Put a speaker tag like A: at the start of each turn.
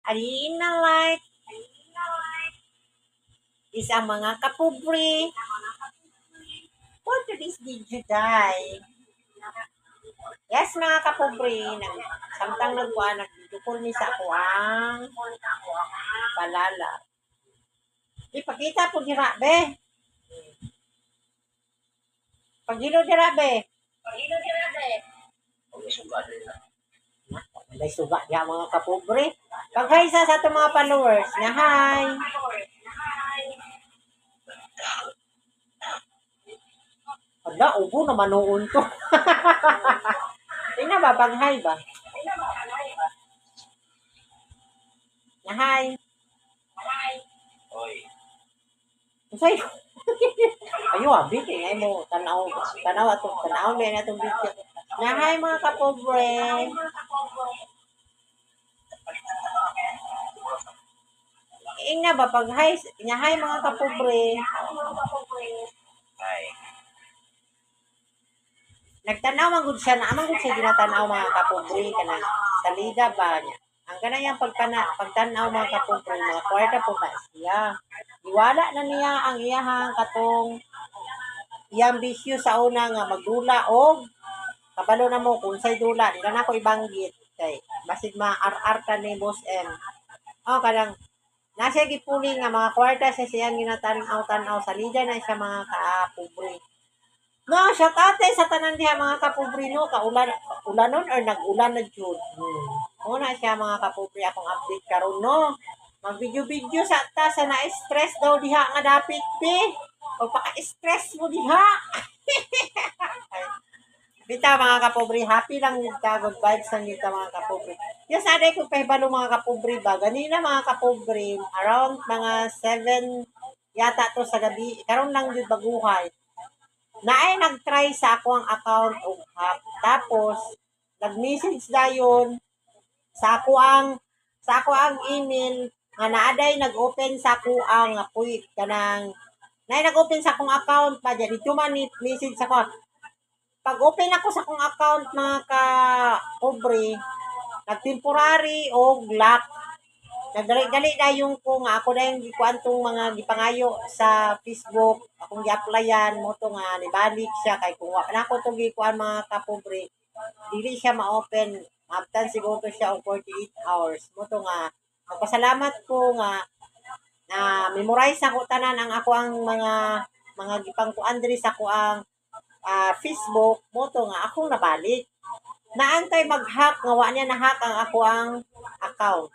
A: Alina like is ang mga kapobre. For today's video, day. Yes, mga kapobre, samtang nagdukol ni sa ako ang palala. Ipakita po dira, be. Pagilo dira, be. May suga niya mga kapobre. Pag-hi sa itong mga followers. Nga, hi. Ada, ubo na manoon to. Tingnan ba, pag-hi ba? Nga, hi. Say, ayo abi kay mo tanaw din atong video. Nga, hi mga kapobre. Nga ba, pag-hi, nga, hi mga kapobre. Nagtanaw man gud siya na amang gud siya ginatanaw mga kapobre kana salida ba niya. Ang kanayang pagtanaw mga kapobre mga kwarta po ba siya. Iwala na niya ang iyahang katong iyang bisyo sa una nga magdula og kabalo na mo kung say dula di na ako ibanggit kay basid ma-RR ka ni Boss M. Oh kanang nasa gipuli nga mga kwarta sa siyang ginatanaw salida na siya mga kapobre. No, shout out sa tanan diha mga kapobre no, ulanon or nag-ulan na jud. Una siya mga kapobre akong update karon no. Mag-video sa ta sa na-stress daw diha nga dapit be. Pagpaka-stress mo diha. Bita mga kapobre, happy lang yun ka, good vibes lang yun ka mga kapobre. Yes, aday ko pahibalo mga kapobre ba? Ganina mga kapobre, around mga 7 yata to sa gabi. Karon lang yun baguhay. Naay nag-try sa ako ang account og hack. Tapos nag-message dayon sa ako ang email nga naaday nag-open sa ako ang apoy kanang naay nag-open sa akong account pa dito man ni message sa ako. Pag open ako sa akong account mga ka-pobre, nag-temporary og lock. Nagdali-dali na yung ko nga ako na yung gikuan tong mga gipangayo sa Facebook akong gi-applyan mo to nga nibalik siya kay kung wala ko to gikuan mga kapobre dili siya ma-open after siguro siya og 48 hours mo to nga magpasalamat ko nga na memorize ako tanan ang ako ang mga gipangkuan diri sa ako ang Facebook mo to nga akong nabalik naantay mag-hack nga wa niya na-hack ang ako ang account.